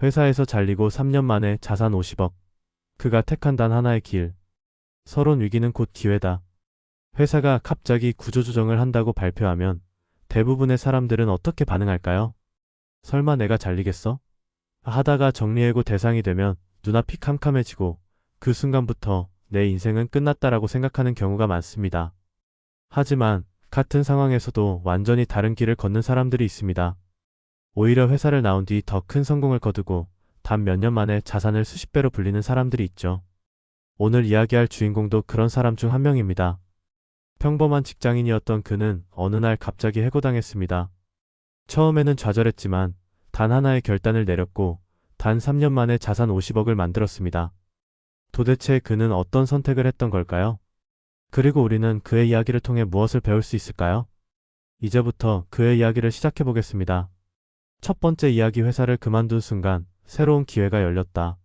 회사에서 잘리고 3년 만에 자산 50억. 그가 택한 단 하나의 길. 서론 위기는 곧 기회다. 회사가 갑자기 구조조정을 한다고 발표하면 대부분의 사람들은 어떻게 반응할까요? 설마 내가 잘리겠어? 하다가 정리해고 대상이 되면 눈앞이 캄캄해지고 그 순간부터 내 인생은 끝났다라고 생각하는 경우가 많습니다. 하지만 같은 상황에서도 완전히 다른 길을 걷는 사람들이 있습니다. 오히려 회사를 나온 뒤 더 큰 성공을 거두고 단 몇 년 만에 자산을 수십 배로 불리는 사람들이 있죠. 오늘 이야기할 주인공도 그런 사람 중 한 명입니다. 평범한 직장인이었던 그는 어느 날 갑자기 해고당했습니다. 처음에는 좌절했지만 단 하나의 결단을 내렸고 단 3년 만에 자산 50억을 만들었습니다. 도대체 그는 어떤 선택을 했던 걸까요? 그리고 우리는 그의 이야기를 통해 무엇을 배울 수 있을까요? 이제부터 그의 이야기를 시작해 보겠습니다. 첫 번째 이야기. 회사를 그만둔 순간 새로운 기회가 열렸다.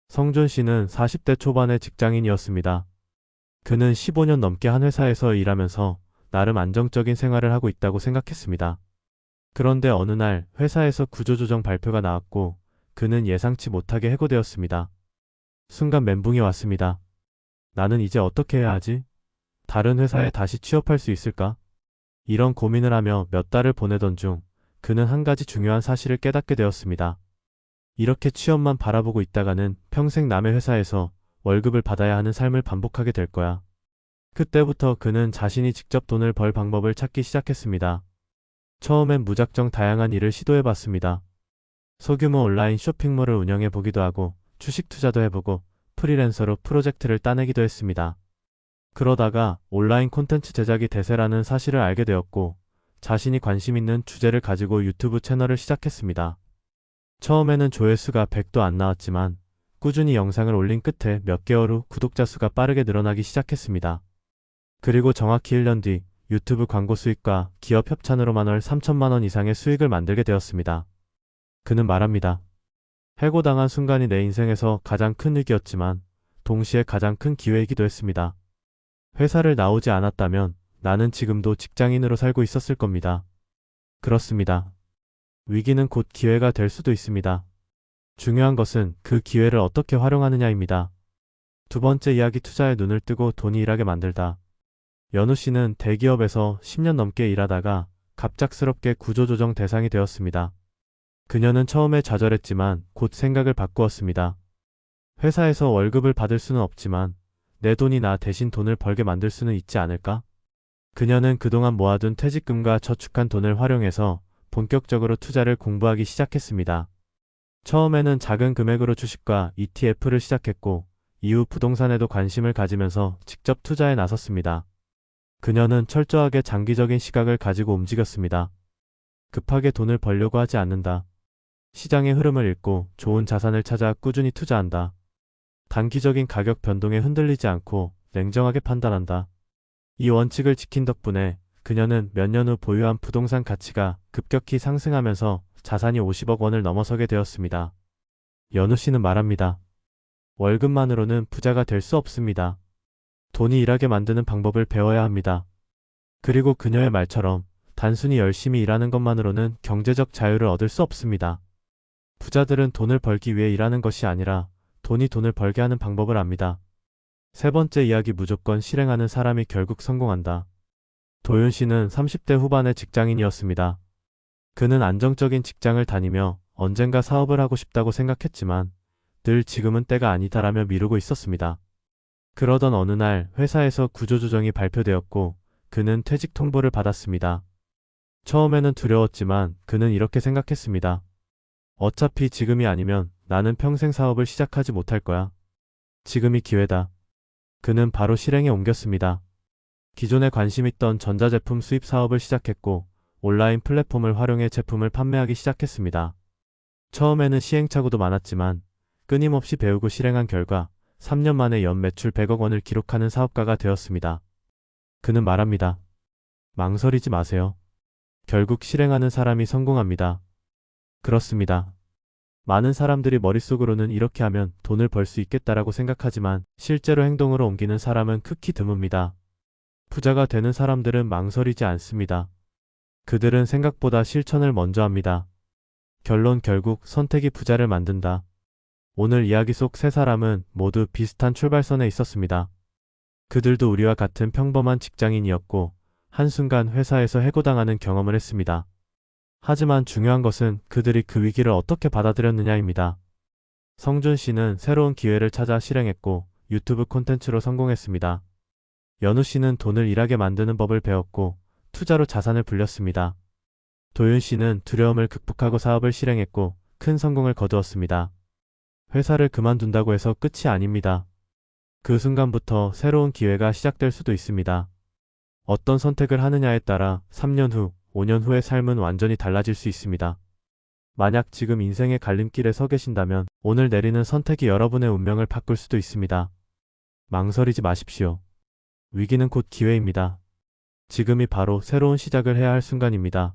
성준 씨는 40대 초반의 직장인이었습니다. 그는 15년 넘게 한 회사에서 일하면서 나름 안정적인 생활을 하고 있다고 생각했습니다. 그런데 어느 날 회사에서 구조조정 발표가 나왔고 그는 예상치 못하게 해고되었습니다. 순간 멘붕이 왔습니다. 나는 이제 어떻게 해야 하지? 다른 회사에 다시 취업할 수 있을까? 이런 고민을 하며 몇 달을 보내던 중 그는 한 가지 중요한 사실을 깨닫게 되었습니다. 이렇게 취업만 바라보고 있다가는 평생 남의 회사에서 월급을 받아야 하는 삶을 반복하게 될 거야. 그때부터 그는 자신이 직접 돈을 벌 방법을 찾기 시작했습니다. 처음엔 무작정 다양한 일을 시도해봤습니다. 소규모 온라인 쇼핑몰을 운영해 보기도 하고 주식 투자도 해보고 프리랜서로 프로젝트를 따내기도 했습니다. 그러다가 온라인 콘텐츠 제작이 대세라는 사실을 알게 되었고 자신이 관심 있는 주제를 가지고 유튜브 채널을 시작했습니다. 처음에는 조회수가 100도 안 나왔지만 꾸준히 영상을 올린 끝에 몇 개월 후 구독자 수가 빠르게 늘어나기 시작했습니다. 그리고 정확히 1년 뒤 유튜브 광고 수익과 기업 협찬으로만 월 3천만 원 이상의 수익을 만들게 되었습니다. 그는 말합니다. 해고당한 순간이 내 인생에서 가장 큰 위기였지만 동시에 가장 큰 기회이기도 했습니다. 회사를 나오지 않았다면 나는 지금도 직장인으로 살고 있었을 겁니다. 그렇습니다. 위기는 곧 기회가 될 수도 있습니다. 중요한 것은 그 기회를 어떻게 활용하느냐입니다. 두 번째 이야기. 투자에 눈을 뜨고 돈이 일하게 만들다. 연우 씨는 대기업에서 10년 넘게 일하다가 갑작스럽게 구조조정 대상이 되었습니다. 그녀는 처음에 좌절했지만 곧 생각을 바꾸었습니다. 회사에서 월급을 받을 수는 없지만 내 돈이 나 대신 돈을 벌게 만들 수는 있지 않을까? 그녀는 그동안 모아둔 퇴직금과 저축한 돈을 활용해서 본격적으로 투자를 공부하기 시작했습니다. 처음에는 작은 금액으로 주식과 ETF를 시작했고 이후 부동산에도 관심을 가지면서 직접 투자에 나섰습니다. 그녀는 철저하게 장기적인 시각을 가지고 움직였습니다. 급하게 돈을 벌려고 하지 않는다. 시장의 흐름을 읽고 좋은 자산을 찾아 꾸준히 투자한다. 단기적인 가격 변동에 흔들리지 않고 냉정하게 판단한다. 이 원칙을 지킨 덕분에 그녀는 몇 년 후 보유한 부동산 가치가 급격히 상승하면서 자산이 50억 원을 넘어서게 되었습니다. 연우 씨는 말합니다. 월급만으로는 부자가 될 수 없습니다. 돈이 일하게 만드는 방법을 배워야 합니다. 그리고 그녀의 말처럼 단순히 열심히 일하는 것만으로는 경제적 자유를 얻을 수 없습니다. 부자들은 돈을 벌기 위해 일하는 것이 아니라 돈이 돈을 벌게 하는 방법을 압니다. 세 번째 이야기. 무조건 실행하는 사람이 결국 성공한다. 도윤 씨는 30대 후반의 직장인이었습니다. 그는 안정적인 직장을 다니며 언젠가 사업을 하고 싶다고 생각했지만 늘 지금은 때가 아니다라며 미루고 있었습니다. 그러던 어느 날 회사에서 구조조정이 발표되었고 그는 퇴직 통보를 받았습니다. 처음에는 두려웠지만 그는 이렇게 생각했습니다. 어차피 지금이 아니면 나는 평생 사업을 시작하지 못할 거야. 지금이 기회다. 그는 바로 실행에 옮겼습니다. 기존에 관심 있던 전자제품 수입 사업을 시작했고 온라인 플랫폼을 활용해 제품을 판매하기 시작했습니다. 처음에는 시행착오도 많았지만 끊임없이 배우고 실행한 결과 3년 만에 연 매출 100억 원을 기록하는 사업가가 되었습니다. 그는 말합니다. 망설이지 마세요. 결국 실행하는 사람이 성공합니다. 그렇습니다. 많은 사람들이 머릿속으로는 이렇게 하면 돈을 벌 수 있겠다라고 생각하지만 실제로 행동으로 옮기는 사람은 극히 드뭅니다. 부자가 되는 사람들은 망설이지 않습니다. 그들은 생각보다 실천을 먼저 합니다. 결론 결국 선택이 부자를 만든다. 오늘 이야기 속 세 사람은 모두 비슷한 출발선에 있었습니다. 그들도 우리와 같은 평범한 직장인이었고 한순간 회사에서 해고당하는 경험을 했습니다. 하지만 중요한 것은 그들이 그 위기를 어떻게 받아들였느냐입니다. 성준 씨는 새로운 기회를 찾아 실행했고 유튜브 콘텐츠로 성공했습니다. 연우 씨는 돈을 일하게 만드는 법을 배웠고 투자로 자산을 불렸습니다. 도윤 씨는 두려움을 극복하고 사업을 실행했고 큰 성공을 거두었습니다. 회사를 그만둔다고 해서 끝이 아닙니다. 그 순간부터 새로운 기회가 시작될 수도 있습니다. 어떤 선택을 하느냐에 따라 3년 후, 5년 후의 삶은 완전히 달라질 수 있습니다. 만약 지금 인생의 갈림길에 서 계신다면 오늘 내리는 선택이 여러분의 운명을 바꿀 수도 있습니다. 망설이지 마십시오. 위기는 곧 기회입니다. 지금이 바로 새로운 시작을 해야 할 순간입니다.